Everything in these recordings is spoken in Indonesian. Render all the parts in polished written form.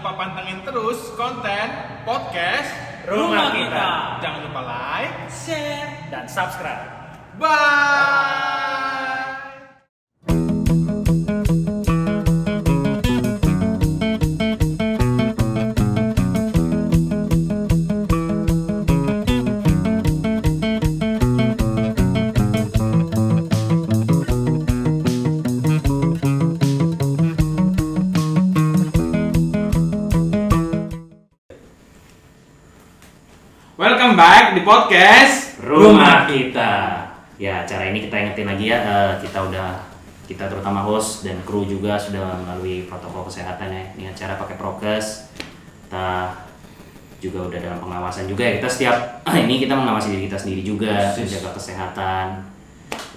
lupa pantengin terus konten podcast Rumah Kita. Jangan lupa like, Share, dan subscribe. bye. Welcome back di podcast Rumah Kita. Ya, acara ini kita ingetin lagi ya, kita terutama host dan kru juga sudah melalui protokol kesehatan ya. Ini acara pakai prokes. Kita juga udah dalam pengawasan juga ya. Kita setiap ini kita mengawasi diri kita sendiri juga, menjaga kesehatan.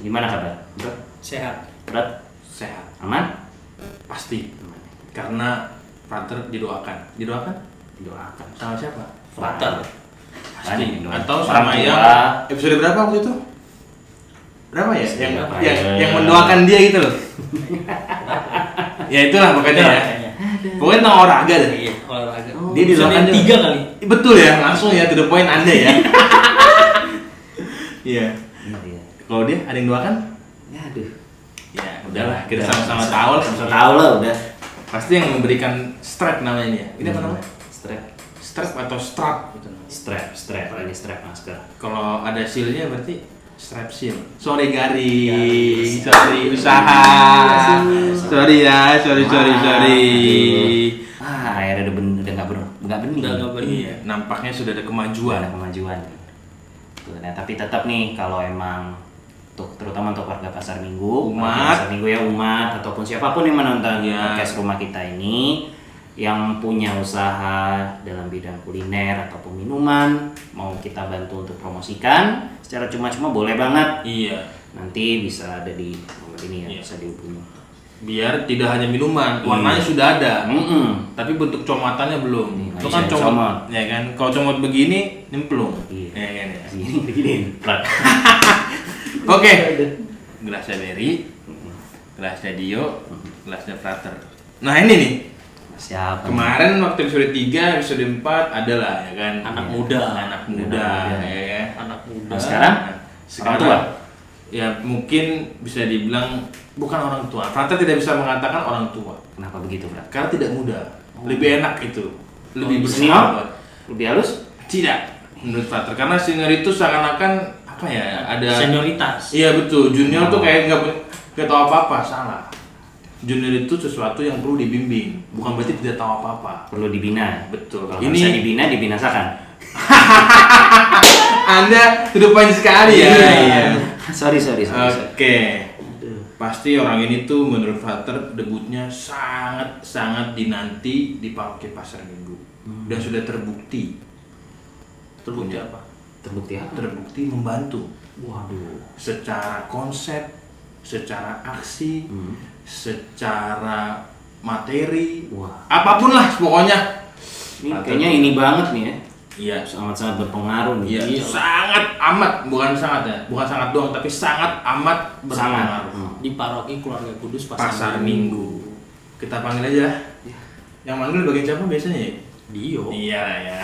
Gimana kabar, Bro? Sehat. Berat? sehat Aman? pasti karena Frater didoakan Doakan. sama siapa? Frater. Pasti. Doakan. Atau Orang sama tua. yang episode berapa waktu itu? Berapa ya? Episode Yang berapa yang, ya? yang mendoakan dia gitu loh. Ya itulah pokoknya ya. Pokoknya tentang olahraga deh. Iya, olahraga. Dia didoakan Episode juga. 3 kali. Betul ya, langsung ya to the point Anda ya. Iya. Iya. Kalau dia ada yang doakan? Ya aduh. Ya, udahlah, kita Udah. sama-sama tahu lah. Sama-sama tahu lah udah. Pasti yang memberikan strap namanya dia. Ini apa namanya? Strap. Strap atau strap gitu. Strap. Ini strap masker. Kalau ada seal-nya berarti strap seal. Sorry garing, sorry usaha. Sorry ya, sorry. Akhirnya udah nggak bening. Udah nggak bening. Iya, nampaknya sudah ada Udah kemajuan. ada kemajuan. Tuh, nah, tapi tetap nih kalau emang terutama untuk warga Pasar Minggu, Umat. Pasar Minggu ya umat ataupun siapapun yang menonton Iya. podcast Rumah Kita ini yang punya usaha dalam bidang kuliner ataupun minuman mau kita bantu untuk promosikan secara cuma-cuma boleh banget. Iya, Nanti bisa ada di nomor ini ya, Iya. bisa dihubungi. biar tidak hanya minuman, Iya. warnanya sudah ada. Mm-mm. Tapi bentuk comotannya belum. Iya, Itu kan bisa comot, comot. ya kan? Kalau comot begini, nyemplung. Iya. Ya kan ya. Begini. Plat. Oke. Gelasnya Berry, gelasnya Dio, gelasnya Frater. Nah ini nih, Siapa? kemarin waktu episode 3, episode 4 adalah ya kan Anak muda. Anak muda, ya kan. Anak muda. Nah, sekarang? Orang tua? Ya mungkin bisa dibilang bukan orang tua. Frater tidak bisa mengatakan orang tua Kenapa begitu, Plat? karena tidak muda. Lebih enak itu, lebih Senior? bersahabat. Lebih halus? Tidak, menurut Frater karena senior itu seakan-akan apa ya, ada Senioritas. Iya betul, junior tuh Oh. kayak nggak tahu apa-apa, salah. Junior itu sesuatu yang perlu dibimbing, bukan berarti tidak tahu apa-apa. Perlu dibina. Betul. Kalau bisa dibina, dibinasakan. Anda to the point sekali ya. Iya. Sorry. Oke. Pasti orang ini tuh menurut Frater debutnya sangat dinanti di Paroki Pasar Minggu dan sudah terbukti. Terbukti apa? Terbukti apa? Terbukti membantu. Waduh. Secara konsep, secara aksi, secara materi, Wah. apapun lah pokoknya. Ini kayaknya ini banget nih ya. Iya, Sangat-sangat berpengaruh nih. iya, sangat amat, bukan sangat doang, tapi sangat amat Sangat. berpengaruh. Di Paroki Keluarga Kudus Pasar Minggu. Kita panggil aja. Yang manggil bagian siapa biasanya ya? Dio. Iya ya.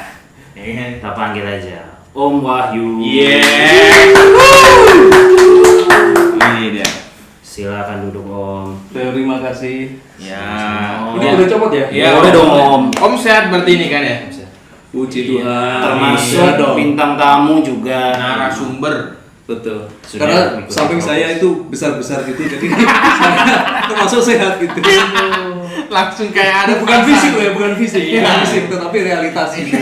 Iya kan? Kita panggil aja Om Wahyu. Ini dia. Silakan duduk Om. Terima kasih. Ya. Oh. Udah copot ya? Iya, Udah dong, Om. Om sehat berarti ini kan ya? Puji Tuhan. Termasuk Iya dong. bintang tamu juga. Betul. Narasumber. Sudah Karena mengikuti samping proses. saya itu besar-besar gitu, jadi saya termasuk sehat gitu. Langsung kayak ada Bukan fisik loh ya, bukan fisik, Iya. bukan fisik, tetapi realitas ini.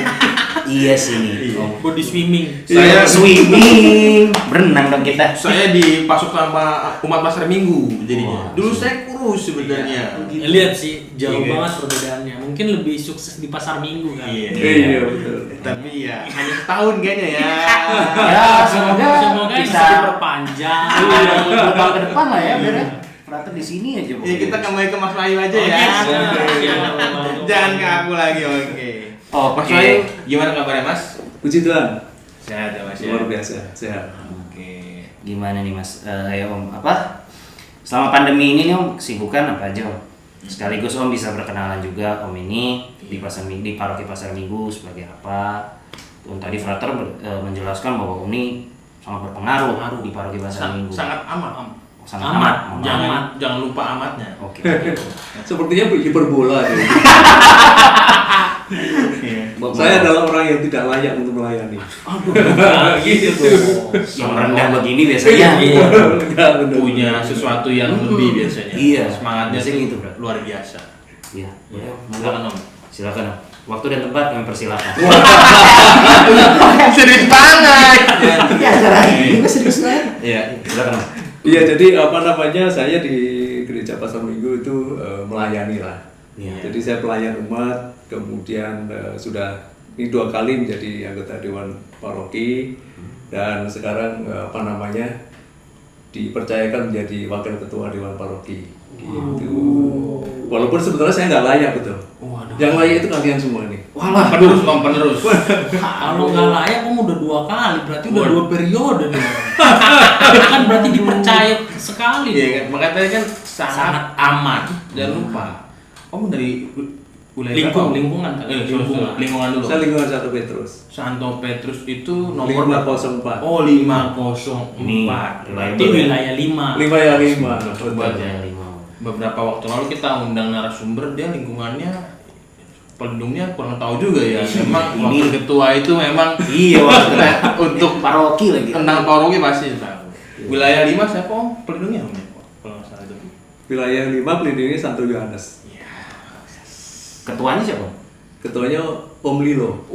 Iya sih nih. Om. Body swimming. Saya Swimming, berenang dong kita. Saya dipasok sama umat Pasar Minggu jadinya. Wah, Dulu saya kurus sebenarnya. Lihat sih, jauh Iya. banget perbedaannya. Mungkin lebih sukses di Pasar Minggu kan. Iya. Iya, betul. Tapi ya hanya setahun kayaknya ya. Ya, semoga bisa diperpanjang. beberapa ke depan lah ya, biar Frater di sini aja. Ya kita kembali ke Mas Wahyu aja Oke, ya. siap. Jangan ke aku lagi, oke. Oke. Mas Wahyu, gimana kabarnya Mas? Puji Tuhan. Sehat ya Mas ya. Luar biasa, sehat. Oke. Gimana nih Mas? Ya Om, apa? Selama pandemi ini nih Om, kesibukan apa aja Om? Sekaligus Om bisa berkenalan juga Om ini di paroki Pasar Minggu sebagai apa. Om tadi Frater menjelaskan bahwa Om ini sangat berpengaruh di paroki Pasar Minggu. Sangat amat. Sangat amat. Jangan lupa amatnya. Oke. Sepertinya hiperbola ya. Saya adalah orang yang tidak layak untuk melayani. gitu. Yang rendah begini biasanya. Enggak, benar. Punya sesuatu yang lebih biasanya. Iya. Semangatnya Biasanya tuh gitu, Bro. luar biasa. Iya. Ya, silakan Om. Silakan Om. Waktu dan tempat kami persilakan. Serius banget. Ya, juga serius banget. Iya. Silakan Om. Iya, jadi saya di Gereja Pasar Minggu itu melayani lah. Iya. Jadi saya pelayan umat, kemudian sudah ini 2 kali menjadi anggota Dewan Paroki dan sekarang dipercayakan menjadi wakil ketua Dewan Paroki. Gitu. Walaupun sebenarnya saya nggak layak betul. Waduh. Yang layak itu kalian semua nih. Wah, penerus Om, penerus. Kalau nggak layak, kamu udah 2 kali, berarti udah 2 periode nih. Kan berarti dipercaya sekali. Iya kan, makanya tadi kan sangat Sangat aman. Jangan lupa. Om dari wilayah Lingkungan kan? lingkungan dulu. Saya lingkungan 1 Petrus. Santo Petrus itu nomor 504. Oh, 504. Ini Berarti wilayah 5. 5 Coba betul. Ya, 5. beberapa waktu lalu kita undang narasumber, dia lingkungannya pelindungnya kurang tahu juga ya. Memang Ini- wakil ketua itu memang Iya, waktu untuk paroki lagi. tentang paroki pasti tahu. Wilayah 5 siapa Om? Pelindungnya Om ya? Kalau nggak salah itu. Wilayah 5 pelindungnya Santo Yohanes. Ketuanya siapa? Ketuanya Om Lilo.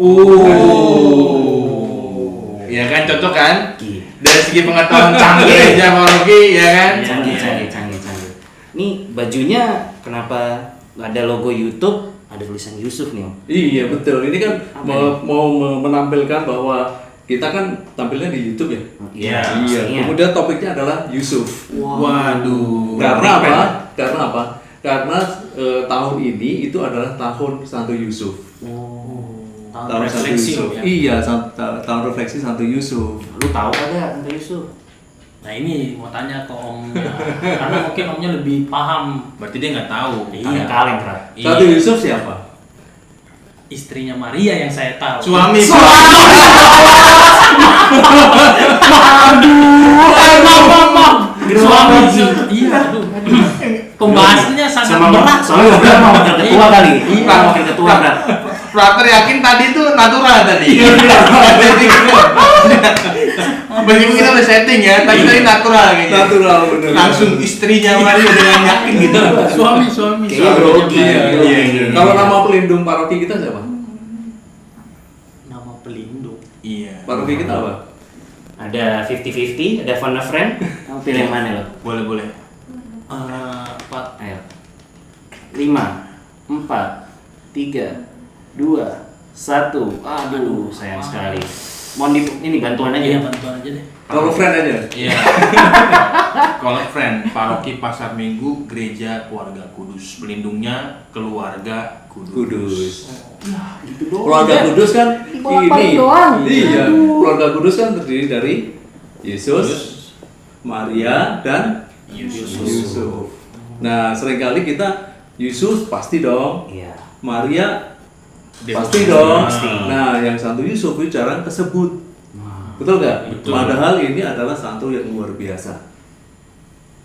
Ya kan, cocok kan? Iya. Dari segi pengetahuan canggih aja paroki, ya kan? Canggih. Nih bajunya kenapa nggak ada logo YouTube, ada tulisan Yusuf nih Om? Iya betul. Ini kan Apa mau menampilkan bahwa kita kan tampilnya di YouTube ya. Iya. Iya. pastinya. Kemudian topiknya adalah Yusuf. Waduh. Karena apa? Karena tahun ini itu adalah tahun Santo Yusuf. Tahun Santo refleksi Yusuf. ya. Iya, tahun refleksi Santo Yusuf. Lu tahu ada tentang Yusuf? Nah ini mau tanya ke omnya, karena mungkin omnya lebih paham. Berarti dia nggak tahu. Tanya kaleng, Prat. Santo Yusuf siapa? Istrinya Maria yang saya tahu. Suami. Suami. Iya, aduh. Pembahasannya sangat berat. Soalnya ngobrol sama wakil ketua kali. Iya, wakil ketua, Prat. Frater yakin tadi itu natural tadi. Meskipun kita udah setting ya, tapi tadi natural kayaknya. Natural bener. Langsung istrinya Maria dengan yakin gitu. Suami. Kayaknya grogi. Iya. Kalau nama pelindung paroki kita siapa? Nama pelindung. Iya. Paroki kita apa? Ada 50-50, ada phone a friend. Kamu pilih yang mana lo? Boleh. Pak. Ayo. 5, 4, 3, 2, 1. Aduh, sayang sekali. Mohon ini bantuan aja. Iya, bantuan aja deh. Kalau friend aja. Iya. Kalau friend, paroki Pasar Minggu, Gereja Keluarga Kudus. Pelindungnya Keluarga Kudus. Keluarga Kudus kan ini. Iya, keluarga Kudus kan terdiri dari Yesus, Maria, dan Yusuf. Nah, seringkali kita Yusuf pasti dong. Iya. Maria Dia pasti pasti. dong. Pasti. Nah, yang Santo Yusuf itu jarang kesebut. Betul nggak? Betul. Padahal ini adalah santo yang luar biasa.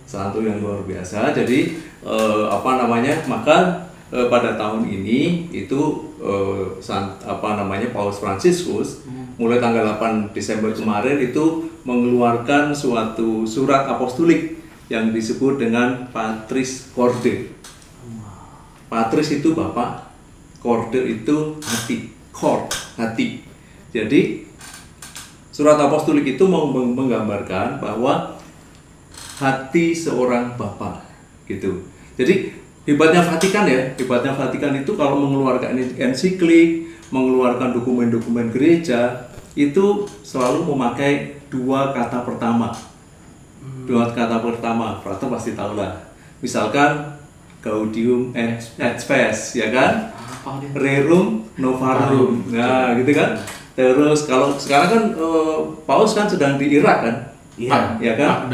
Santo yang luar biasa. Jadi maka pada tahun ini itu Paus Fransiskus mulai tanggal 8 Desember kemarin itu mengeluarkan suatu surat apostolik yang disebut dengan Patris Corde. Patris itu Bapak, Corde itu hati, hati. Jadi surat apostolik itu menggambarkan bahwa hati seorang bapa gitu. Jadi hebatnya Vatikan itu kalau mengeluarkan ensiklik, mengeluarkan dokumen-dokumen gereja itu selalu memakai 2 kata pertama. 2 kata pertama, Frater pasti tahu lah. Misalkan Gaudium et Spes, ya kan? Rerum Novarum. Nah, gitu kan? Terus kalau sekarang kan Paus kan sedang di Irak kan? Iya. Ya kan?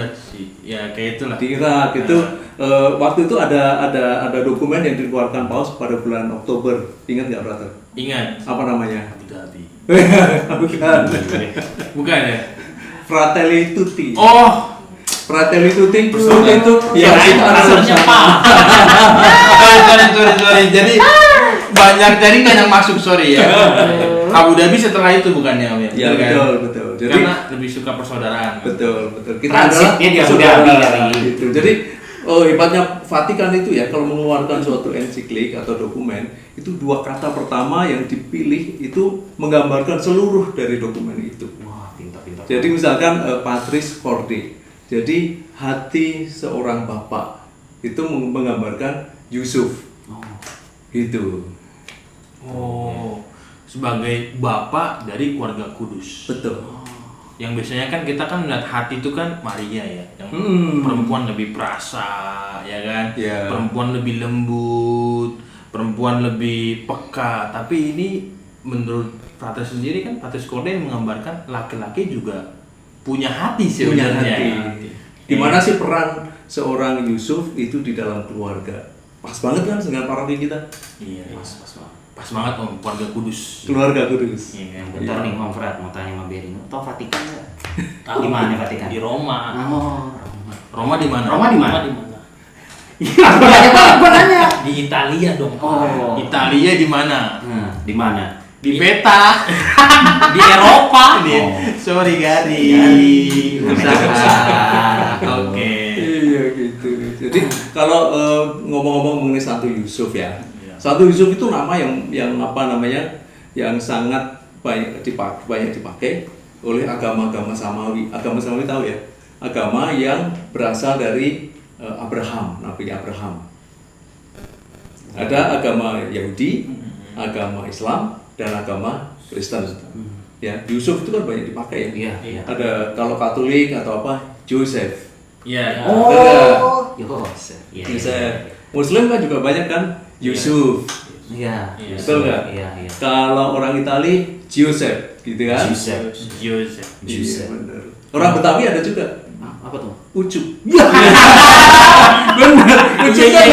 Ya kayak itulah. Di Irak itu waktu itu ada dokumen yang dikeluarkan Paus pada bulan Oktober. Ingat nggak, brother? Ingat. Apa namanya? Abu Dhabi. Bukan. Bukan ya? Fratelli Tutti. Oh, Fratelli Tutti Persaudaraan. itu ya itu Maksudnya Pak. sorry. Jadi banyak jaringan yang masuk, sorry ya. Abu Dhabi setelah itu bukannya Om ya? Ya, Betul kan? betul. Jadi Karena lebih suka persaudaraan. betul. Kita Transitnya di Abu saudara, Dhabi kali. gitu. Jadi hebatnya Vatikan itu ya, kalau mengeluarkan suatu ensiklik atau dokumen, itu 2 kata pertama yang dipilih itu menggambarkan seluruh dari dokumen itu. Wah, pintar-pintar. Jadi misalkan Patris Corde. Jadi hati seorang bapak itu menggambarkan Yusuf. Oh. Gitu. Oh, sebagai bapak dari keluarga kudus. Betul. Yang biasanya kan kita kan melihat hati itu kan Maria ya, yang perempuan lebih perasa, ya kan? Ya. Perempuan lebih lembut, perempuan lebih peka. Tapi ini menurut Frater sendiri kan, Frater Corde menggambarkan laki-laki juga punya hati Punya sebenarnya. hati. Gimana sih peran seorang Yusuf itu di dalam keluarga? Pas banget kan dengan paroki kita. Iya, pas banget Om, keluarga kudus. Keluarga kudus. Iya, Bentar nih, Om Frat mau tanya sama Berin. Tahu Vatikan nggak? Tahu. Di mana Vatikan? Di Roma. Oh, Roma di mana? Roma di mana? Di mana? Gua nanya. Di Italia dong. Oh. Italia di mana? Nah, di mana? Di peta. Di Eropa. Nih, sorry Gari. Namanya Usaha. Oke. Iya gitu. Jadi kalau ngomong-ngomong mengenai Santo Yusuf ya, Iya. Santo Yusuf itu nama yang apa namanya, yang sangat banyak dipakai oleh agama-agama Samawi. Agama Samawi tahu ya? Agama yang berasal dari Abraham, Nabi Abraham. Ada agama Yahudi, agama Islam, dan agama Kristen. Ya, Yusuf itu kan banyak dipakai ya. Iya. Ada kalau Katolik atau apa, Joseph. Iya. Oh, Yosef. Iya. Yosef. Muslim kan juga banyak kan, Yusuf. Iya. Iya. Betul nggak? Iya. Kalau orang Itali, Giuseppe, gitu kan? Giuseppe. Joseph. Iya, bener. Orang Betawi ada juga, Apa tuh? Ucup. Bener. Ucup kan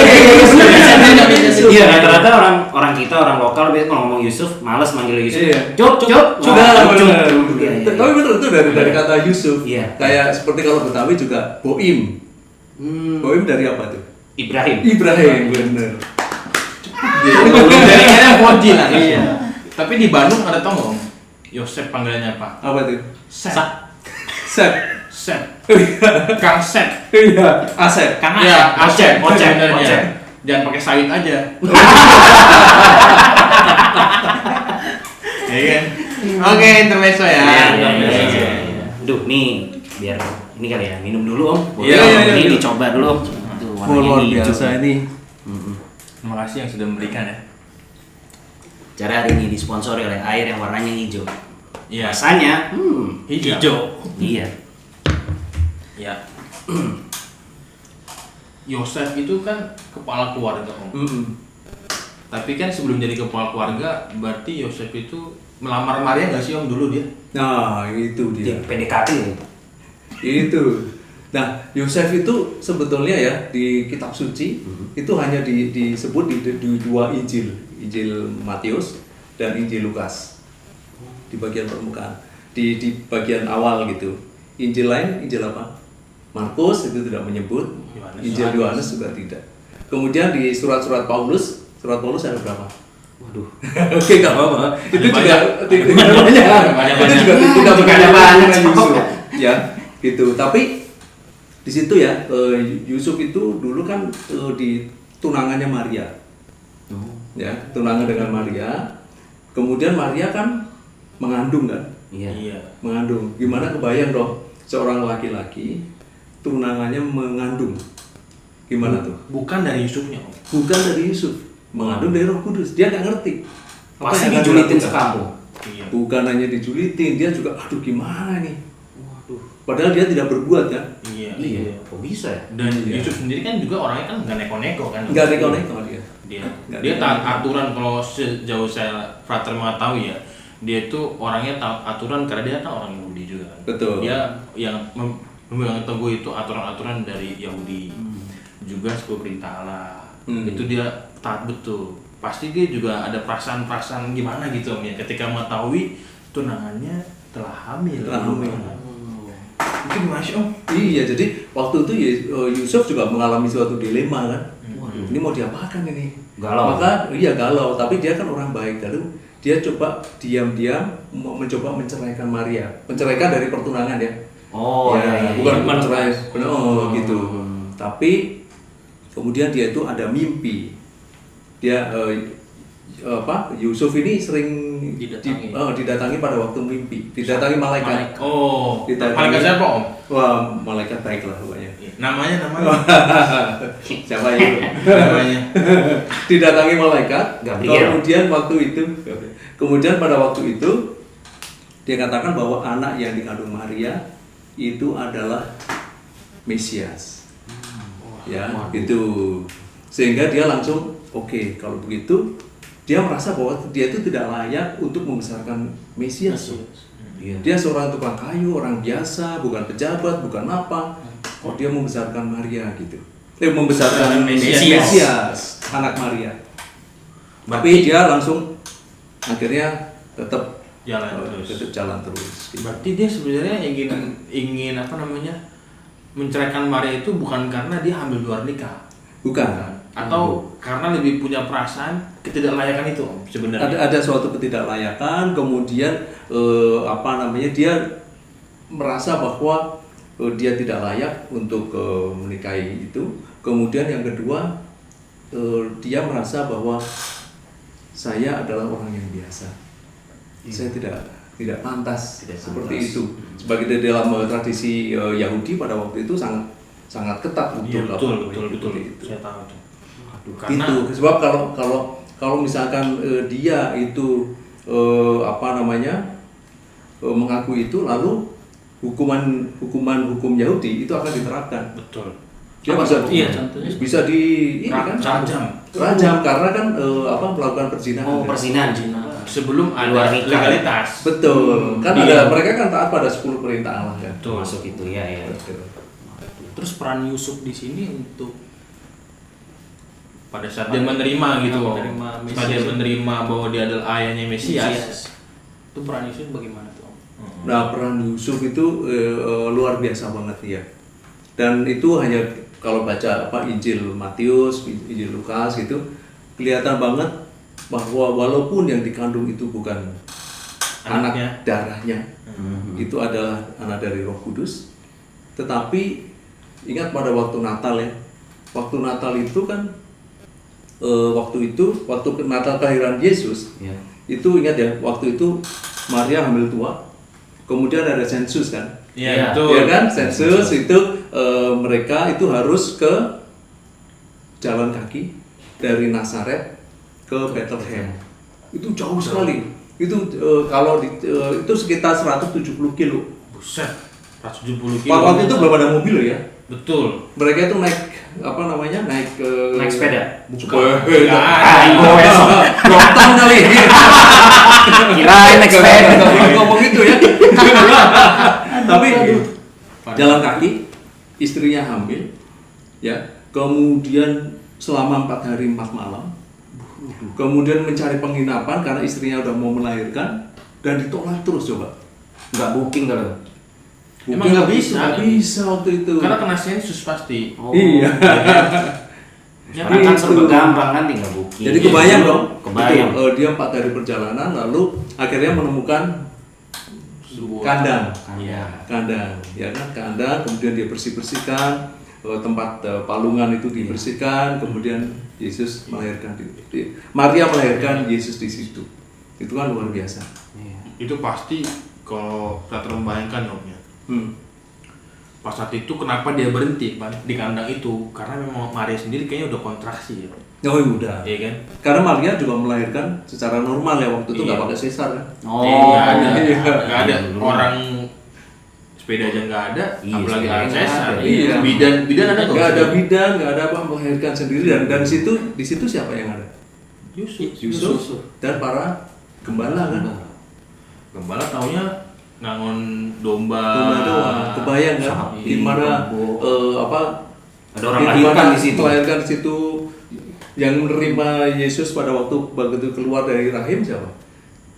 Iya, rata-rata orang kita, orang lokal biasanya kalau ngomong Yusuf, malas manggil Yusuf. Iya. Cuk. Sudah, Wah, Cuk. bener. Iya, iya. Tapi bener itu dari kata Yusuf. Iya. Kayak seperti kalau Betawi juga Boim. Boim dari apa tuh? Ibrahim. Ibrahim, bener. Jaringannya 4G lah. Iya. Tapi di Bandung ada tau nggak Om? Yosef panggilannya apa? Apa tuh? Sep. Sep. Sep. Kang Sep. Iya, Asep. Karena Iya, Acep. Ocep. Sebenarnya. Jangan pakai Said aja. Ya kan? Oke, intermezzo ya. Iya. Duh, nih biar ini kali ya, minum dulu Om. Boleh, Iya, Om? iya, Ini iya. dicoba dulu Om. Tuh, warnanya Oh, luar hijau. biasa ini. Terima kasih yang sudah memberikan ya. Cara hari ini disponsori oleh air yang warnanya hijau. Iya. Rasanya, Hijau. Iya. Ya. Yosef itu kan kepala keluarga Om. Tapi kan sebelum jadi kepala keluarga, berarti Yosef itu melamar Maria nggak sih Om dulu dia? Nah, itu Di dia. PDKT. Itu. Nah, Yosef itu sebetulnya ya di kitab suci itu hanya disebut di 2 Injil, Injil Matius dan Injil Lukas. Di bagian permukaan, di bagian awal gitu. Injil lain, Injil apa? Markus itu tidak menyebut, Yohanes. Injil Yohanes juga tidak. Kemudian di surat-surat Paulus ada berapa? Waduh. Oke, nggak apa-apa. Itu juga banyak. tidak banyak. Banyak. Itu juga tidak Juga ada berkaitan banyak. dengan Yusuf. Ya, gitu. Tapi di situ ya, Yusuf itu dulu kan di tunangannya Maria. Ya, tunangan dengan Maria. Kemudian Maria kan mengandung kan? Iya. Mengandung. Gimana kebayang dong seorang laki-laki tunangannya mengandung? Gimana tuh? Bukan dari Yusufnya Om. Bukan dari Yusuf, mengandung dari Roh Kudus. Dia nggak ngerti. Apa Pasti yang akan dijulitin dilakukan? sekampung. Iya. Bukan hanya dijulitin, dia juga aduh gimana nih? Waduh. Padahal dia tidak berbuat kan? Iya. Iya. Kok bisa ya? Dan Iya. Yusuf sendiri kan juga orangnya kan nggak neko-neko kan. Nggak neko-neko dia. Dia Nggak dia neko-neko. taat aturan. Kalau sejauh saya Frater mengetahui ya, dia itu orangnya taat aturan karena dia kan orang Yahudi juga kan. Betul. Dia yang memegang teguh itu aturan-aturan dari Yahudi. juga 10 perintah Allah. Hmm. Itu dia taat betul. Pasti dia juga ada perasaan-perasaan gimana gitu Om ya, ketika mengetahui tunangannya telah hamil. Telah hamil. Itu gimana sih Om? Iya, jadi waktu itu Yusuf juga mengalami suatu dilema kan. Ini mau diapakan ini? Galau. Maka iya galau, tapi dia kan orang baik. Lalu dia coba diam-diam mencoba menceraikan Maria. Menceraikan dari pertunangan ya. Oh ya, iya. bukan mencerai. Gitu. Tapi kemudian dia itu ada mimpi. Dia Yusuf ini sering didatangi pada waktu mimpi, didatangi malaikat. Oh, Didatangi- malaikat siapa Om? Wah, malaikat baik lah pokoknya. Namanya Siapa itu? namanya. Didatangi malaikat. Gabriel. Kemudian pada waktu itu dia katakan bahwa anak yang dikandung Maria itu adalah Mesias. Ya, itu. Sehingga dia langsung oke, kalau begitu dia merasa bahwa dia itu tidak layak untuk membesarkan Mesias. Iya. Dia seorang tukang kayu, orang biasa, bukan pejabat, bukan apa. Kok dia membesarkan Maria gitu? Membesarkan Mesias, anak Maria. Tapi dia langsung akhirnya tetap jalan terus. Gitu. Berarti dia sebenarnya ingin apa namanya? Menceraikan Maria itu bukan karena dia hamil luar nikah. Bukan. Atau karena lebih punya perasaan ketidaklayakan itu Om sebenarnya. Ada suatu ketidaklayakan, kemudian dia merasa bahwa dia tidak layak untuk menikahi itu. Kemudian yang kedua, dia merasa bahwa saya adalah orang yang biasa. Saya tidak pantas seperti itu. Sebagai dalam tradisi Yahudi pada waktu itu sangat ketat Iya, untuk betul. itu. Saya tahu tuh. Karena itu sebab kalau misalkan dia itu mengaku itu, lalu hukum Yahudi itu akan diterapkan. Betul. Dia contohnya bisa rajam karena kan melakukan perzinahan. Perzinahan. Sebelum Luar ada nikah. legalitas. Betul. Kan mereka kan taat pada 10 perintah Allah kan. Betul. Masuk itu ya. Betul. Terus peran Yusuf di sini untuk Pada saat dia menerima gitu, menerima Mesias. Saat dia menerima bahwa dia adalah ayahnya Mesias. itu peran Yusuf bagaimana tuh Om? Nah, peran Yusuf itu luar biasa banget ya. Dan itu hanya kalau baca Injil Matius, Injil Lukas itu kelihatan banget bahwa walaupun yang dikandung itu bukan Anaknya. anak darahnya, itu adalah anak dari Roh Kudus. Tetapi ingat pada waktu Natal ya. Waktu Natal itu kan waktu Natal kelahiran Yesus. Ya. Itu ingat ya, waktu itu Maria hamil tua. Kemudian ada sensus kan? Iya, Ya kan, sensus itu mereka itu harus ke jalan kaki dari Nazaret ke Bethlehem. Itu jauh sekali. Itu itu sekitar 170 kilo. Buset. 170 kilo. Waktu itu belum ada mobil ya. Betul. Mereka itu naik Naik sepeda. Bukan. Brompton kali. Kirain naik sepeda. Nggak boleh ngomong itu ya. Tapi jalan kaki, istrinya hamil, ya. Kemudian selama 4 hari 4 malam, kemudian mencari penginapan karena istrinya udah mau melahirkan dan ditolak terus coba. Nggak booking kalau. Emang nggak bisa? Nggak bisa waktu itu. Karena kena sensus pasti. Oh. Iya. Karena kan serba gampang kan tinggal booking. Jadi kebayang dong. Kebayang. Itu, dia 4 hari perjalanan lalu akhirnya menemukan kandang. Iya. Kandang, ya kan, kandang, kemudian dia bersihkan tempat palungan itu dibersihkan, kemudian Yesus melahirkan Maria melahirkan Yesus di situ. Itu kan luar biasa. Itu pasti kalau kita membayangkan Om ya. Pas saat itu kenapa dia berhenti di kandang itu? Karena memang Maria sendiri kayaknya udah kontraksi ya. Oh udah. Iya kan? Karena Maria juga melahirkan secara normal ya waktu itu nggak Iya. pakai sesar kan. Oh. Nggak ada, iya. nggak ada orang sepeda aja nggak ada, Iya, apalagi sepeda nggak sesar. ada. Iya. Bidan ada nggak? Nggak ada bidan, nggak ada apa, melahirkan sendiri dan di situ siapa yang ada? Yusuf dan para gembala kan. Gembala taunya ngangon domba. Domba doang. Kebayang kan? Sapi, Gimana kebo. Ada orang melahirkan di situ. Melahirkan di situ. Yang menerima Yesus pada waktu begitu keluar dari rahim siapa?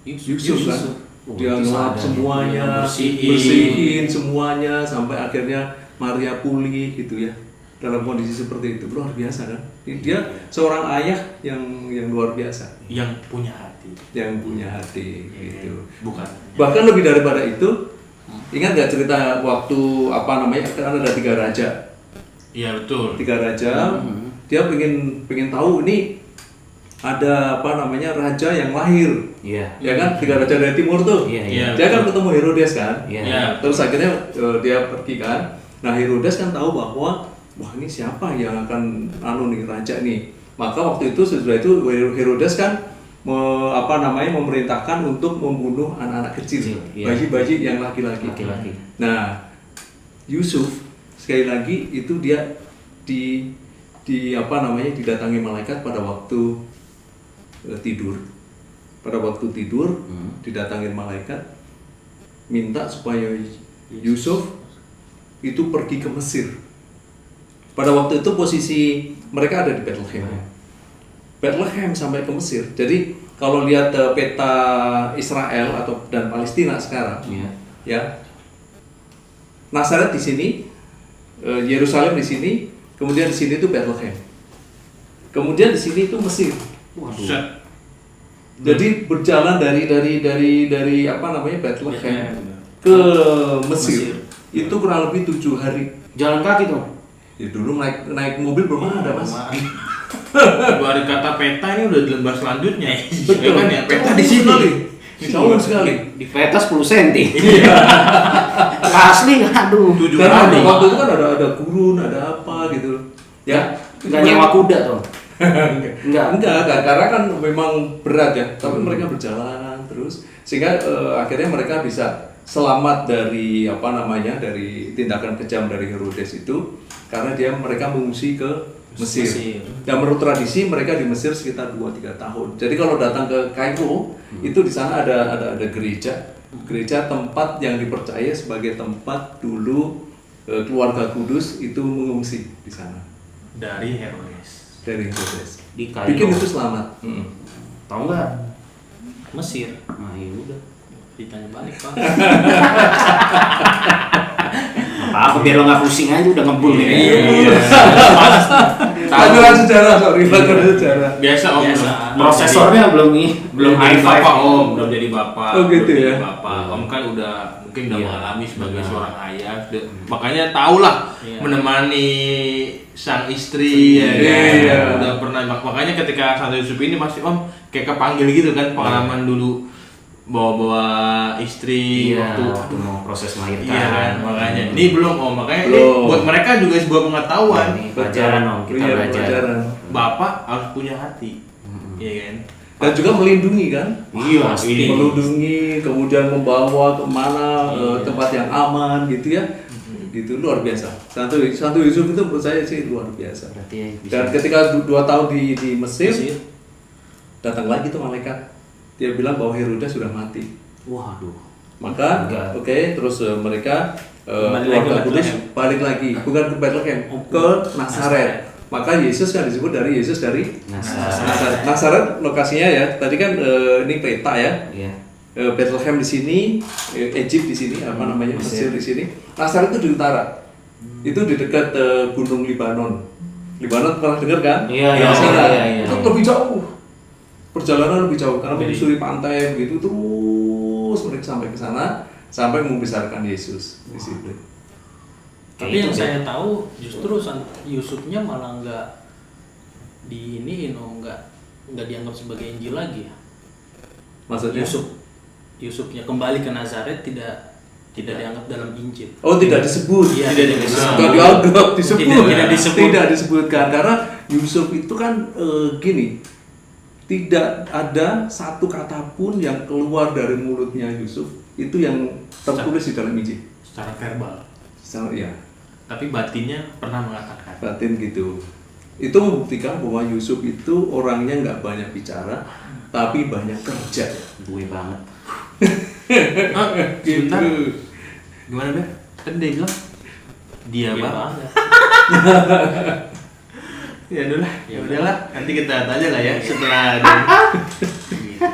Yusuf kan. Oh, Dia itu ngelap sadar. semuanya, bersihin semuanya sampai akhirnya Maria pulih gitu ya. Dalam kondisi seperti itu luar biasa kan. Dia seorang ayah yang luar biasa, Yang punya hati. yang punya hati gitu. Bukan. Bahkan lebih daripada itu, ingat nggak cerita waktu apa namanya? Kan ada 3 raja. Iya betul. 3 raja, dia pengen tahu ini ada apa namanya raja yang lahir, Iya. ya kan? 3 raja dari timur tuh. Iya, iya. Dia kan ketemu Herodes kan. Iya. Iya. Terus akhirnya dia pergi kan. Nah Herodes kan tahu bahwa wah ini siapa yang akan nih raja nih. Maka waktu itu sesudah itu Herodes kan memerintahkan untuk membunuh anak-anak kecil, Iya. bayi-bayi yang laki-laki. Laki-laki. Nah Yusuf sekali lagi itu dia didatangi malaikat pada waktu tidur. Pada waktu tidur didatangi malaikat minta supaya Yusuf itu pergi ke Mesir. Pada waktu itu posisi mereka ada di Bethlehem. Bethlehem sampai ke Mesir. Jadi kalau lihat peta Israel dan Palestina sekarang, Iya. ya Nazaret di sini, Yerusalem di sini, kemudian di sini itu Bethlehem. Kemudian di sini itu Mesir. Waduh. Set. Jadi berjalan dari apa namanya Bethlehem ke Mesir. Itu kurang lebih 7 hari. Jalan kaki tuh. Ya dulu naik mobil belum ada mas. Baru kata peta ini udah di lembar selanjutnya. Betul. Ya kan ya, peta di sini. Jauh sekali. Di peta 10 cm. Asli, aduh. 7 Karena hari. waktu itu kan ada gurun, ada apa gitu. Ya. Nggak nyewa kuda tuh. Enggak. Karena kan memang berat ya. Tapi mereka berjalan terus sehingga akhirnya mereka bisa selamat dari dari tindakan kejam dari Herodes itu karena mereka mengungsi ke Mesir. Dan menurut tradisi mereka di Mesir sekitar 2-3 tahun. Jadi kalau datang ke Kairo itu di sana ada gereja tempat yang dipercaya sebagai tempat dulu keluarga kudus itu mengungsi di sana Dari Herodes. dari Herodes. Di Kairo. Bikin itu selamat. Tahu nggak? Mesir. Nah, ya udah. Ditanya balik Pak. Apa biar lo nggak pusing aja udah ngebul nih. Pelajaran sejarah, pelajaran sejarah. Biasa om. Biasa. Prosesornya belum belum high jadi five. bapak om, belum jadi bapak. Oh, gitu belum ya? jadi bapak. Om kan mungkin udah Iya. mengalami sebagai Benar. seorang ayah. Makanya tahulah Iya. menemani sang istri ya kan. Iya. Udah pernah makanya ketika Santo Yusuf ini masih om kayak kepanggil gitu kan pengalaman dulu bawa istri Iya, waktu waktu mau proses melahirkan. iya kan makanya ini belum om makanya Belum. ini buat mereka juga sebuah pengetahuan Ini pelajaran om, kita Iya, belajar. pelajaran. bapak harus punya hati iya kan Dan juga melindungi kan. Iya, pasti. Melindungi, kemudian membawa kemana tempat yang aman gitu ya. Gitu luar biasa. Santo Yusuf itu menurut saya sih luar biasa. Berarti ya bisa. Dan ketika 2 tahun di Mesir, datang lagi tuh malaikat. Dia bilang bahwa Herodes sudah mati. Waduh. Maka Enggak. oke, terus mereka Balik lagi keluarga ke kudus Bethlehem. balik lagi, bukan ke Bethlehem, ke Nazaret. Maka Yesus kan disebut dari Yesus dari Nazaret. Nazaret lokasinya ya. Tadi kan ini peta ya. Iya. Bethlehem di sini, Egypt di sini, apa namanya Mesir di sini. Nazaret itu di utara. Itu di dekat Gunung Libanon. Libanon pernah dengar kan? Iya, Di iya, sana. iya. Itu lebih jauh. Perjalanan lebih jauh karena menyusuri pantai begitu terus mereka sampai ke sana sampai membesarkan Yesus di situ. Tapi yang Kayak gitu, saya tahu justru Yusufnya malah nggak nggak dianggap sebagai Injil lagi ya. Maksudnya? Yusufnya kembali ke Nazaret tidak dianggap dalam Injil. Oh tidak disebut. Iya, Tidak disebut. disebut. Tidak dianggap disebut. Tidak disebut. Tidak disebutkan karena Yusuf itu kan gini. Tidak ada satu kata pun yang keluar dari mulutnya Yusuf itu yang tertulis di dalam Injil. secara verbal Ya, tapi batinnya pernah mengatakan batin gitu. Itu membuktikan bahwa Yusuf itu orangnya nggak banyak bicara, tapi banyak kerja. gue banget. sebentar gimana Ber? Tadi dia bilang dia Iya banget banget. Ya udahlah, ya udahlah. Nanti kita tanya lah ya setelah ada.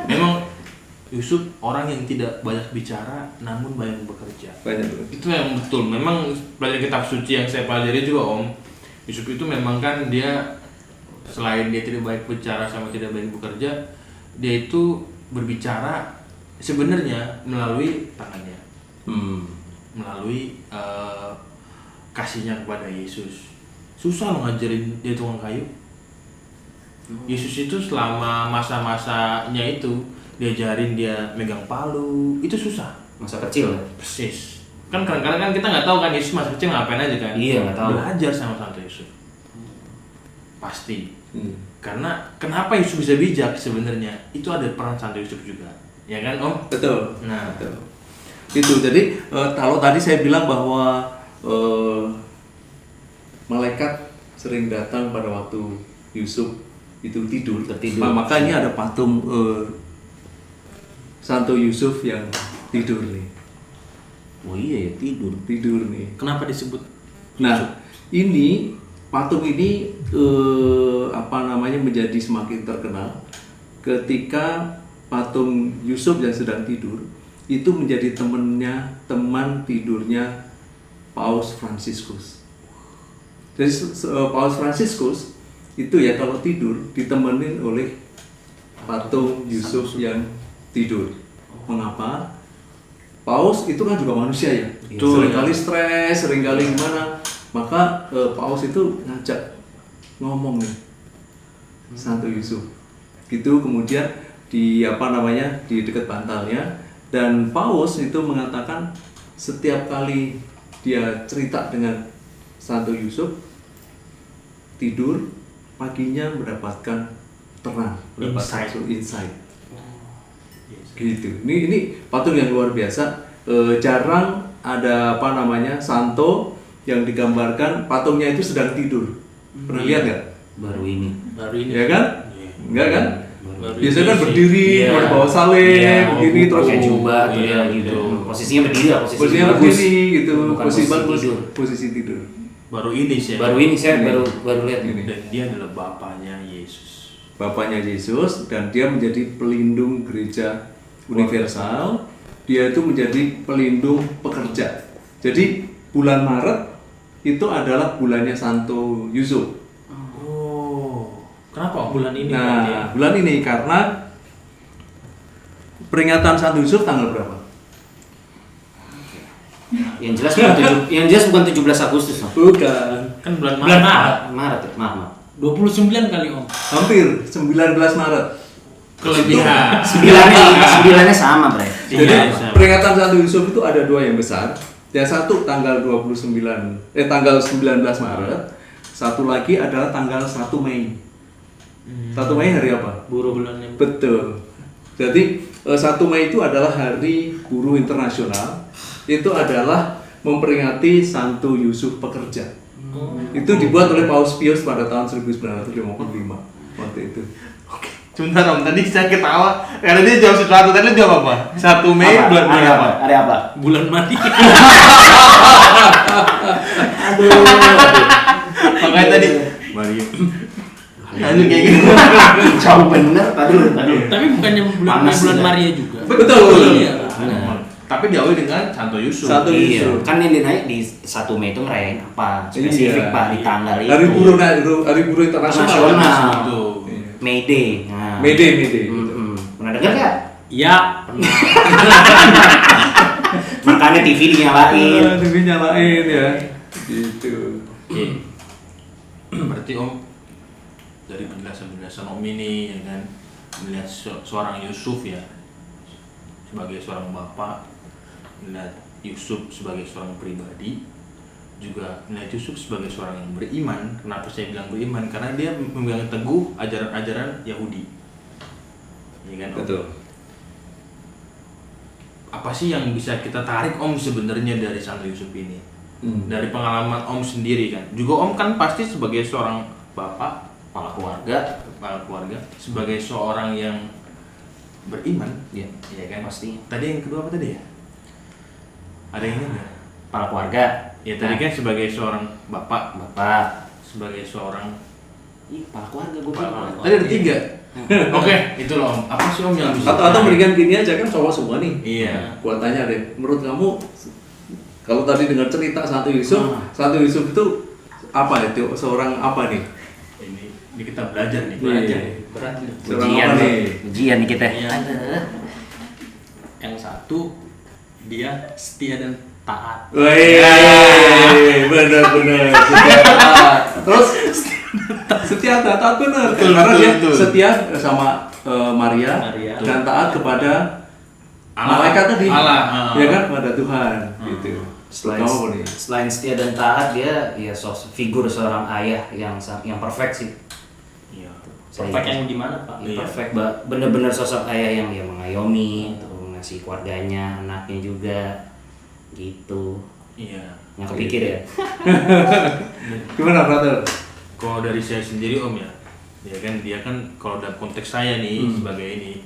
Memang Yusuf orang yang tidak banyak bicara, namun banyak bekerja. Banyak. Itu yang betul. Memang belajar kitab suci yang saya pelajari juga Om. Yusuf itu memang kan dia selain dia tidak baik bicara sama tidak baik bekerja, dia itu berbicara sebenarnya melalui tangannya, melalui kasihnya kepada Yesus. Susah loh ngajarin dia tukang kayu. Yesus itu selama masa-masanya itu diajarin dia megang palu, itu susah. Masa kecil ya? Persis. Kan kadang-kadang kan kita nggak tahu kan Yesus masa kecil ngapain aja kan. Iya, nggak tahu. Belajar sama Santo Yusuf. Pasti. Karena kenapa Yusuf bisa bijak sebenarnya? Itu ada peran Santo Yusuf juga. Ya kan Om? Betul. Nah, Betul. Itu jadi kalau tadi saya bilang bahwa malaikat sering datang pada waktu Yusuf itu tidur. Tertidur. Maka ini ada patung Santo Yusuf yang tidur nih. Oh iya ya, tidur. Tidur nih. Kenapa disebut? Nah, ini patung ini menjadi semakin terkenal ketika patung Yusuf yang sedang tidur itu menjadi teman tidurnya Paus Fransiskus. Jadi Paus Fransiskus itu ya kalau tidur ditemenin oleh patung Yusuf yang tidur. Mengapa? Paus itu kan juga manusia ya, seringkali stres, seringkali gimana. Maka Paus itu ngajak ngomong nih Santo Yusuf. Gitu kemudian di di dekat bantalnya, dan Paus itu mengatakan setiap kali dia cerita dengan Santo Yusuf tidur, paginya mendapatkan terang, mendapatkan insight. Gitu. Ini patung yang luar biasa. Jarang ada Santo yang digambarkan patungnya itu sedang tidur. Pernah lihat nggak? Baru ini. Ya kan? Enggak kan? Biasanya kan ini berdiri, Iya. bawa salib, Iya, begini terus pakai jubah tuh Iya, ya gitu. gitu. Posisinya berdiri lah, posisinya bagus. berdiri gitu, Bukan posisi posisi bagus, tidur. posisi tidur. baru ini sih. Baru ini saya baru lihat Ini. Dan dia adalah bapaknya Yesus. Bapaknya Yesus, dan dia menjadi pelindung gereja universal. Dia itu menjadi pelindung pekerja. Jadi bulan Maret itu adalah bulannya Santo Yusuf. Oh, kenapa bulan ini? berarti? Nah, bulan ini karena peringatan Santo Yusuf tanggal berapa? Yang jelas bukan 17 Agustus. No? Bukan. Kan bulan Bulan Maret. Maret. Maret. 29 kali Om. Hampir 19 Maret. Kelebihan. Sembilannya sama, Bre. Jadi Iya, sama. peringatan Santo Yusuf itu ada dua yang besar. Yang satu tanggal 19 Maret. Satu lagi adalah tanggal 1 Mei. 1 Mei hari apa? Buruh bulan yang Betul. Jadi 1 Mei itu adalah Hari Buruh Internasional. Itu adalah memperingati Santo Yusuf pekerja. Itu dibuat oleh Paus Pius pada tahun 1955 waktu itu. Oke. Sebentar Om, tadi saya ketawa karena dia jawab sesuatu. Tadi dia jawab apa? 1 Mei bulan apa? Hari apa? bulan mati. Makanya tadi Maria. Lanjut kayak gitu. Jauh bener. Tadi. Tapi bukannya bulan Panas bulan ya. Maria juga. Betul. Iya. Benar. Tapi diawali dengan Santo Yusuf. Santo Iya, Yusuf. kan yang dinaik di 1 Mei itu ngerayain apa? Spesifik Iya. Pak di tanggal itu. Hari Buruh Internasional. Nasional. Itu. May Day. Nah. May Day. Gitu. Pernah dengar nggak? Iya, pernah. Makanya TV dinyalain. TV nyalain ya. Gitu. Oke. Berarti Om dari penjelasan Om ini ya kan melihat seorang Yusuf ya sebagai seorang bapak, melihat Yusuf sebagai seorang pribadi, juga melihat Yusuf sebagai seorang yang beriman. Kenapa saya bilang beriman? Karena dia memegang teguh ajaran-ajaran Yahudi. Ya kan, Om? Betul. Apa sih yang bisa kita tarik Om sebenarnya dari Santo Yusuf ini? Dari pengalaman Om sendiri kan. Juga Om kan pasti sebagai seorang bapak, kepala keluarga, sebagai seorang yang beriman, Iya, ya kan? pasti. Tadi yang kedua apa tadi ya? Ada yang ingat nggak? Kepala keluarga. Ya tadi kan sebagai seorang bapak, Bapak. sebagai seorang Ih, kepala keluarga gue bilang. tadi ada 3. Oke, itu loh Om. Apa sih Om yang bisa? Atau mendingan gini aja kan cowok semua nih. Iya. Gua tanya deh, menurut kamu kalau tadi dengar cerita Santo Yusuf, Santo Yusuf itu apa itu? Seorang apa nih? Ini kita belajar nih, Iya. belajar. Berat nih. Seorang Ujian apa nih. nih? Ujian nih kita. Iya. Aduh. Yang satu dia setia dan taat. Wih, benar-benar setia taat. Terus setia taat benar, Betul, karena betul, dia betul. setia sama Maria Maria. dan taat kepada Allah. malaikat tadi, Allah. ya kan, pada Tuhan, gitu. Selain, Kamu apa nih? selain setia dan taat, dia ya figur seorang ayah yang perfect sih. Iya. Perfect yang gimana Pak? Iya. Perfect, bener-bener sosok ayah yang ya mengayomi, tuh, ngasih keluarganya, anaknya juga, gitu. Iya. Nggak kepikir ya. Gimana, brother? Kalau dari saya sendiri Om ya, dia kan kalau dalam konteks saya nih sebagai ini,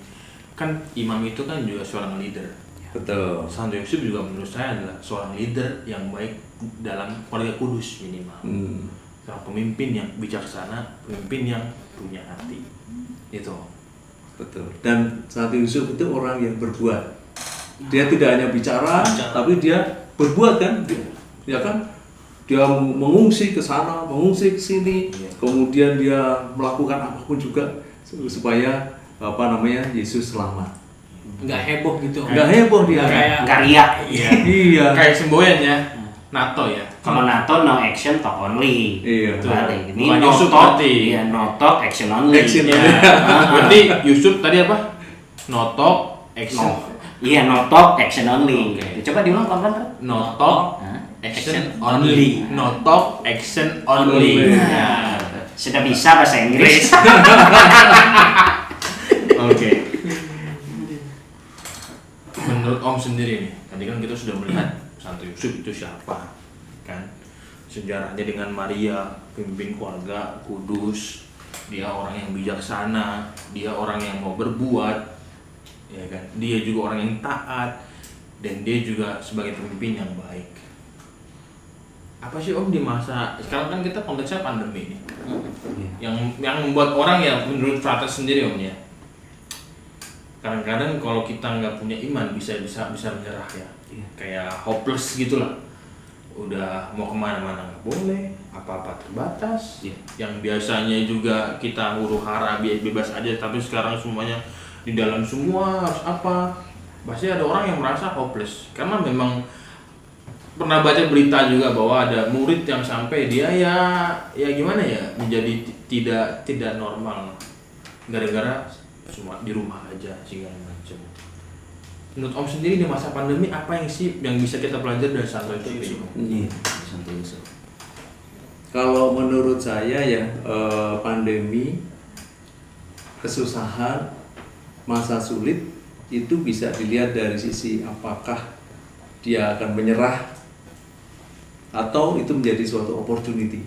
kan imam itu kan juga seorang leader. Betul. Santo Yusuf juga menurut saya adalah seorang leader yang baik dalam keluarga kudus minimal. Seorang pemimpin yang bijaksana, pemimpin yang punya hati. Itu. Betul. Dan Santo Yusuf itu orang yang berbuat. Dia tidak hanya bicara, tapi dia berbuat kan? Ya kan? Dia mengungsi ke sana, mengungsi ke sini, kemudian dia melakukan apapun juga supaya Yesus selamat. Nggak heboh gitu. Nggak heboh dia. Kayak Karya. Iya. Iya. Kayak semboyan ya. NATO ya. Kalau NATO no action talk only. Iya. Balik. Ini Bukan no Yusuf talk, berarti. iya no talk action only. Action Ya. only. Berarti Yusuf tadi apa? No talk, action. Iya no talk action only. Oke. Coba diulang pelan-pelan. Bro. No talk, Hah? action only. No talk, action only. Only. Ya. Sudah bisa bahasa Inggris. Oke. Menurut Om sendiri nih, tadi kan kita sudah melihat Santo Yusuf itu siapa, kan? Sejarahnya dengan Maria, pemimpin keluarga kudus, dia orang yang bijaksana, dia orang yang mau berbuat, ya kan? Dia juga orang yang taat, dan dia juga sebagai pemimpin yang baik. Apa sih Om di masa sekarang kan kita konteksnya pandemi nih, yang membuat orang ya menurut Frates sendiri Om ya. Kadang-kadang kalau kita nggak punya iman bisa menyerah ya, kayak hopeless gitulah. Udah mau kemana-mana nggak boleh, apa-apa terbatas. Yang biasanya juga kita huru-hara bebas aja, tapi sekarang semuanya di dalam semua harus apa. Pasti ada orang yang merasa hopeless karena memang pernah baca berita juga bahwa ada murid yang sampai dia ya gimana ya, menjadi tidak normal gara-gara cuma di rumah aja segala macam. Menurut Om sendiri di masa pandemi apa yang bisa kita pelajari dari Santo Yusuf? Iya, Santo Yusuf. Kalau menurut saya ya, pandemi, kesusahan, masa sulit itu bisa dilihat dari sisi apakah dia akan menyerah atau itu menjadi suatu opportunity,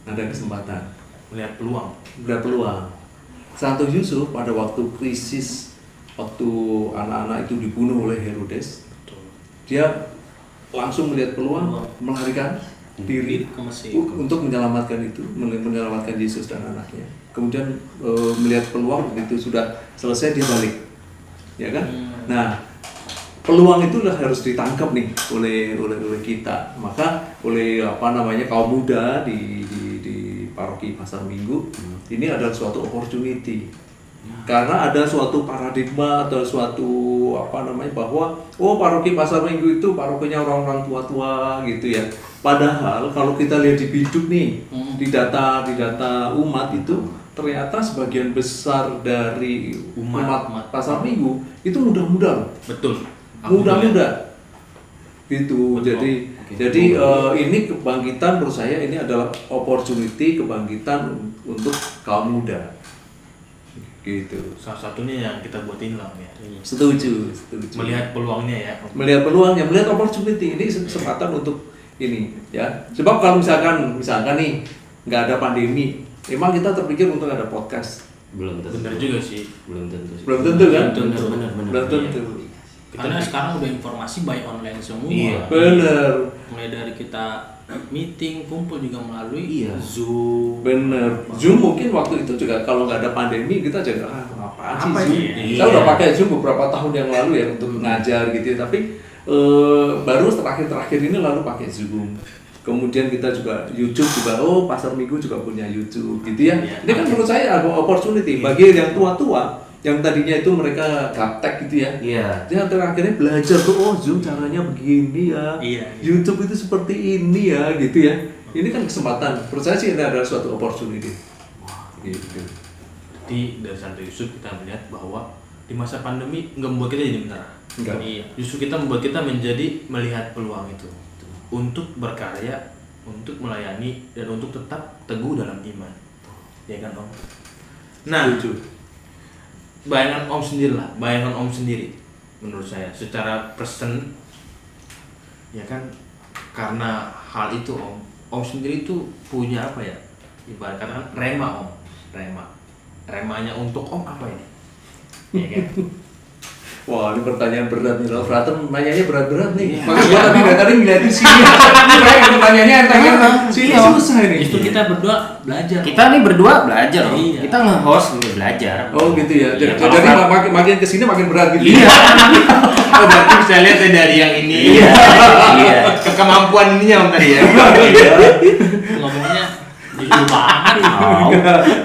ada kesempatan, Melihat peluang. ada peluang. Santo Yusuf pada waktu krisis, waktu anak-anak itu dibunuh oleh Herodes, dia langsung melihat peluang, melarikan diri ke Mesir. untuk menyelamatkan Yesus dan anaknya. Kemudian melihat peluang, begitu sudah selesai dia balik, ya kan? Nah, peluang itulah harus ditangkap nih oleh kita. Maka oleh kaum muda di paroki Pasar Minggu, ini adalah suatu opportunity. Karena ada suatu paradigma atau suatu bahwa paroki Pasar Minggu itu parokinya orang-orang tua-tua gitu ya. Padahal kalau kita lihat di biduk nih, di data umat itu ternyata sebagian besar dari umat Pasar Minggu itu muda-muda. Betul. Muda-muda. Gitu. Betul. Jadi ini kebangkitan menurut saya ini adalah opportunity kebangkitan untuk kaum muda. Gitu. Salah satunya yang kita buatin lah ya. Setuju. Melihat peluangnya ya. Melihat peluangnya, melihat opportunity ini kesempatan untuk ini ya. Sebab kalau misalkan nih nggak ada pandemi, emang kita terpikir untuk ada podcast. Belum tentu. Benar juga sih. Belum tentu. sih. Belum tentu kan? Benar. Belum tentu. Karena sekarang udah informasi by online semua. Iya. Bener. mulai dari kita meeting, kumpul juga melalui Iya. Zoom. Bener. Zoom mungkin waktu itu juga kalau nggak ada pandemi kita juga apaan sih Apa Zoom? ini? Saya udah Iya. pakai Zoom beberapa tahun yang lalu ya untuk ngajar gitu ya. Tapi baru terakhir ini lalu pakai Zoom. Kemudian kita juga YouTube juga, Pasar Minggu juga punya YouTube gitu ya. Iya. Ini kan menurut saya ada opportunity bagi yang tua-tua yang tadinya itu mereka gaptek gitu ya. Iya. Dia akhirnya belajar tuh, Zoom caranya begini ya. Iya. YouTube itu seperti ini ya, gitu ya. Ini kan kesempatan. Menurut saya sih ini adalah suatu opportunity. Gitu. Jadi dari Santo Yusuf kita melihat bahwa di masa pandemi nggak membuat kita jadi menyerah. Enggak. Iya. Justru kita membuat kita menjadi melihat peluang itu untuk berkarya, untuk melayani dan untuk tetap teguh dalam iman. Ya kan Om? Nah, Setuju. bayangan Om sendiri menurut saya secara person ya kan, karena hal itu Om sendiri itu punya apa ya, ibarat kata rema remanya untuk Om apa ini ya kan? Wah, ini pertanyaan berat nih. Frater nanyanya berat-berat nih. Iya. Makanya gua tadi dari tadi ngeliatin sini. Kayak pertanyaannya enteng kan. Sini susah ini. Justru kita berdua belajar. Kita nih berdua belajar loh. Iya. Kita nge-host juga belajar. Oh gitu ya. Iya, Jadi kalau makin kesini makin berat gitu. Iya. Oh berarti bisa lihat ya dari yang ini. Iya. Iya. Kemampuan ininya Om tadi ya. Ngomongnya jujur banget. Mau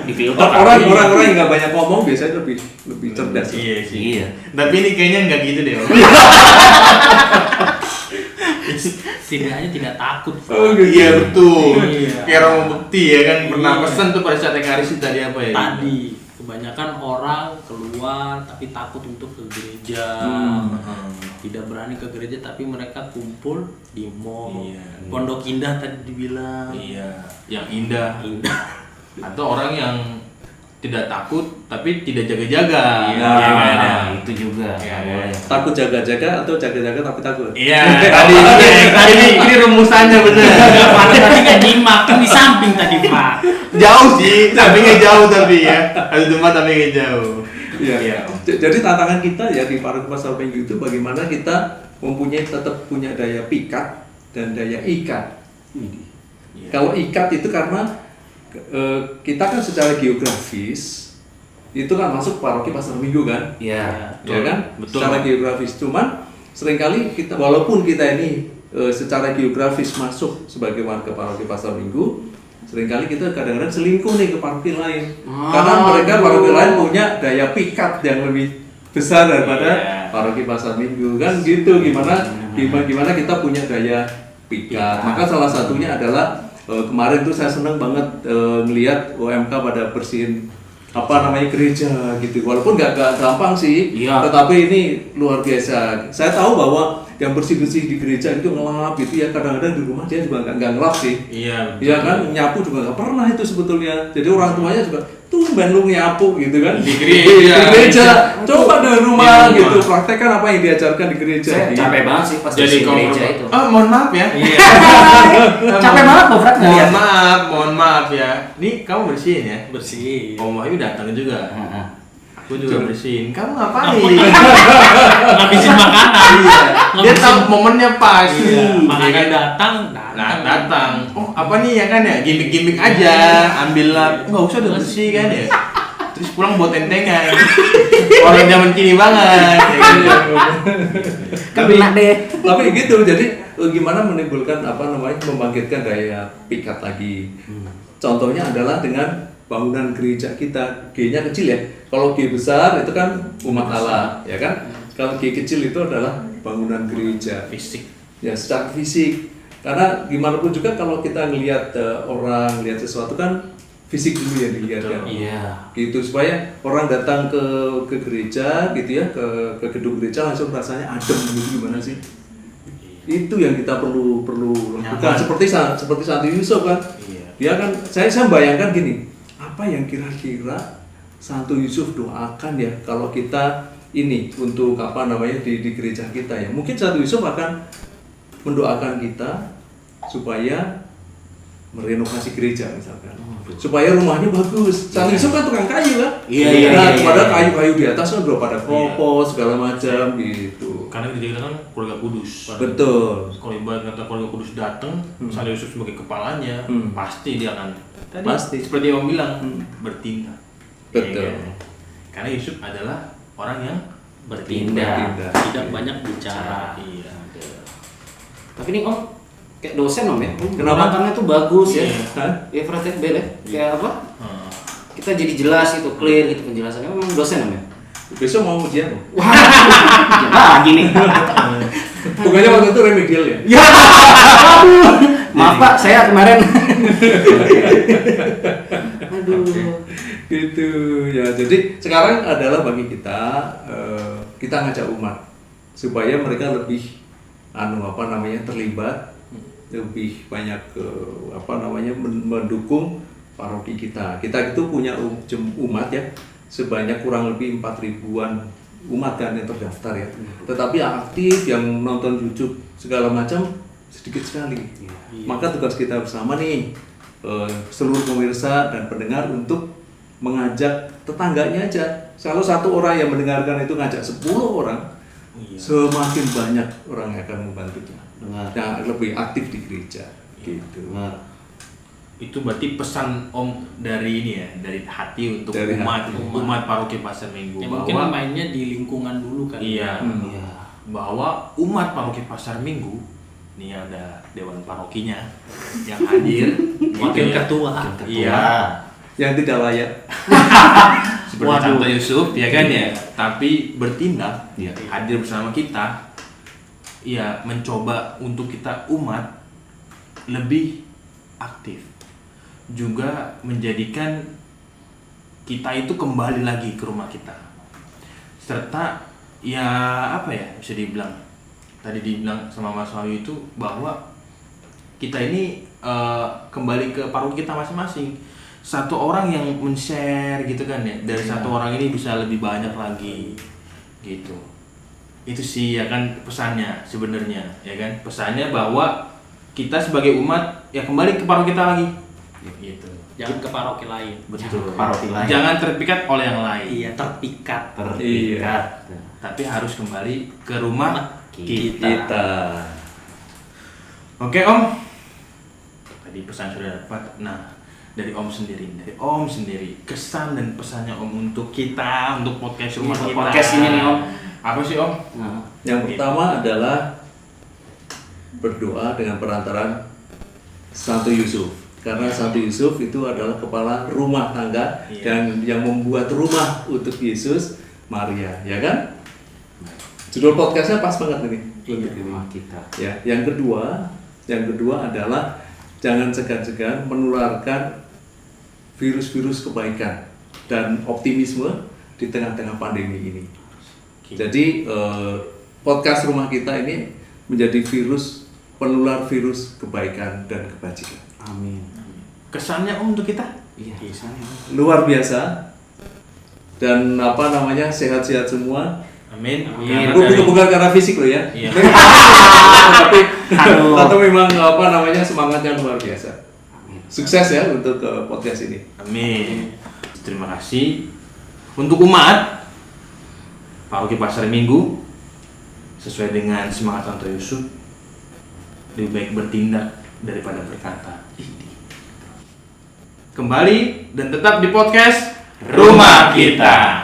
di filter Orang-orang yang nggak banyak ngomong biasanya lebih cerdas. Iya sih. Iya. Tapi ini kayaknya nggak gitu deh Om. Setidaknya tidak takut. Oh, gitu. Iya betul. Iya. Kayak orang mau bukti ya kan, pernah Iya. pesan tuh pada saat Ekaris tadi apa ya? Tadi kebanyakan orang keluar tapi takut untuk ke gereja. Tidak berani ke gereja tapi mereka kumpul di mall. Iya. Pondok Indah tadi dibilang. Iya, yang indah. Indah. Atau orang yang tidak takut tapi tidak jaga-jaga. Iya. Iya kan? Nah, itu juga. Iya, nggak iya. boleh. Takut jaga-jaga atau jaga-jaga tapi takut. Iya, tadi ini rumusannya bener. Pak tadi nggak nyimak kan di samping tadi Pak. Jauh sih, tapi nggak jauh tapi ya. Ada tempat tapi nggak jauh. Iya. Iya. Jadi tantangan kita ya di Paroki Pasar Minggu itu bagaimana kita tetap punya daya pikat dan daya ikat. Iya. Kalau ikat itu karena kita kan secara geografis itu kan masuk Paroki Pasar Minggu kan, Iya. ya kan? Betul. Secara geografis. Cuman seringkali kita walaupun kita ini secara geografis masuk sebagai warga Paroki Pasar Minggu, seringkali kita kadang-kadang selingkuh nih ke paroki lain. Karena mereka paroki lain punya daya pikat yang lebih besar daripada Iya. Paroki Pasar Minggu kan gitu. Gimana kita punya daya pikat. Maka salah satunya adalah kemarin tuh saya seneng banget ngelihat OMK pada bersihin gereja gitu. Walaupun nggak gampang sih, Iya. tetapi ini luar biasa. Saya tahu bahwa yang bersih-bersih di gereja itu ngelap gitu ya, kadang-kadang di rumah dia juga nggak ngelap sih. Iya. Iya kan, nyapu juga nggak pernah itu sebetulnya. Jadi orang tuanya juga tumben lu nyapu gitu kan. Di gereja. Di gereja. Coba di rumah Di rumah. gitu, praktekkan apa yang diajarkan di gereja. Saya capek banget sih pas Jadi di gereja itu. Oh, mohon maaf ya. Iya. Capek banget loh Fred ngeliat. Mohon maaf ya. Nih kamu bersihin ya. Bersih. Om Wahyu datang juga. Heeh. Aku juga bersihin. Kamu ngapain? Ngabisin makanan. Iya. Dia tahu momennya pas. Iya. Makanan kan? datang. Nah, datang. Oh, apa nih ya kan ya? Gimik-gimik aja. Ambillah. Enggak usah udah bersih kan ya. Terus pulang buat tentengan. Orang zaman kini banget. Ya kan? Kena deh. Tapi gitu, jadi gimana menimbulkan membangkitkan daya pikat lagi. Contohnya adalah dengan bangunan gereja kita. G-nya kecil ya. Kalau G besar itu kan umat Allah, ya kan? Kalau G kecil itu adalah bangunan gereja. Fisik. Ya, secara fisik. Karena gimana pun juga kalau kita ngelihat orang, lihat sesuatu kan fisik dulu yang dilihat kan. Iya. Gitu supaya orang datang ke gereja gitu ya, ke gedung gereja langsung rasanya adem gitu, gimana sih? Itu yang kita perlu lakukan. Nyaman. Seperti Santo Yusuf kan. Iya. Dia kan saya bayangkan gini, apa yang kira-kira Santo Yusuf doakan ya kalau kita ini untuk di gereja kita ya. Mungkin Santo Yusuf akan mendoakan kita supaya merenovasi gereja misalkan. Supaya rumahnya bagus. Santo Yusuf kan tukang kayu kan? Iya, iya, Nah, iya, pada iya. kayu-kayu di atas kan udah pada kropos segala macam gitu. karena gereja kita kan keluarga kudus. Betul. Kalau ibarat kata keluarga kudus datang, misalnya Yusuf sebagai kepalanya, pasti dia akan tadi Pasti. seperti yang Om bilang bertindak. Betul. Ya kan? Karena Yusuf adalah orang yang Bertindak. Tidak banyak bicara. Iya. Tapi nih Om, kayak dosen Om ya. Kenapa? Penerapannya tuh bagus ya. Iya. Hah? Ya Frater Bel ya. Kayak apa? Hmm. Kita jadi jelas itu, clear gitu penjelasannya. Memang dosen Om ya. Besok mau ujian loh. Lagi nih. Bukannya waktu itu remedial ya? Ya. Maaf Pak, saya kemarin. Aduh. Gitu ya. Jadi sekarang adalah bagi kita kita ngajak umat supaya mereka lebih terlibat, lebih banyak mendukung paroki kita. Kita itu punya umat ya sebanyak kurang lebih 4.000-an umat kan yang terdaftar ya. Tetapi yang aktif, yang nonton YouTube segala macam sedikit sekali. Maka tugas kita bersama nih seluruh pemirsa dan pendengar untuk mengajak tetangganya aja. Kalau satu orang yang mendengarkan itu ngajak 10 orang, semakin banyak orang yang akan membantunya. Yang lebih aktif di gereja. Gitu. Itu berarti pesan Om dari ini ya, dari hati untuk Dari umat paroki Pasar Minggu. Ya, mungkin mainnya di lingkungan dulu kan. Iya. Iya. Bahwa umat paroki Pasar Minggu ini ada dewan parokinya yang hadir, Wakil ketua. Iya. Yang tidak layak. Seperti contoh Yusuf, ya kan ya. Tapi bertindak, hadir bersama kita, ya mencoba untuk kita umat lebih aktif, juga menjadikan kita itu kembali lagi ke rumah kita, serta ya apa ya bisa dibilang tadi dibilang sama Mas Wahyu itu bahwa kita ini kembali ke paroki kita masing-masing. Satu orang yang men-share gitu kan ya, dari satu orang ini bisa lebih banyak lagi gitu. Itu sih ya kan pesannya sebenarnya, ya kan pesannya bahwa kita sebagai umat ya kembali ke paroki kita lagi gitu. Jangan ke paroki lain. Betul. Paroki lain. Jangan terpikat oleh yang lain. Iya, terpikat. Terpikat. Tapi harus kembali ke rumah Kita. Oke Om. Tadi pesan sudah dapat. Nah, dari Om sendiri, kesan dan pesannya Om untuk kita, untuk podcast rumah Untuk kita. podcast ini nih, Om. Apa sih Om? Yang pertama adalah berdoa dengan perantaraan Santo Yusuf. Karena Santo Yusuf itu adalah kepala rumah tangga dan yang membuat rumah untuk Yesus, Maria, ya kan? Judul podcastnya pas banget ini. Rumah kita. Ya, yang kedua adalah jangan segan-segan menularkan virus-virus kebaikan dan optimisme di tengah-tengah pandemi ini. Jadi podcast rumah kita ini menjadi penular virus kebaikan dan kebajikan. Amin. Kesannya Om untuk kita? Iya, kesannya. Luar biasa dan sehat-sehat semua. Amin. Bukan karena fisik loh ya. Iya. Tapi memang semangatnya luar biasa. Sukses ya untuk podcast ini. Amin. Terima kasih untuk umat Paroki Pasar Minggu. Sesuai dengan semangat Santo Yusuf, lebih baik bertindak daripada berkata. Kembali dan tetap di podcast Rumah Kita.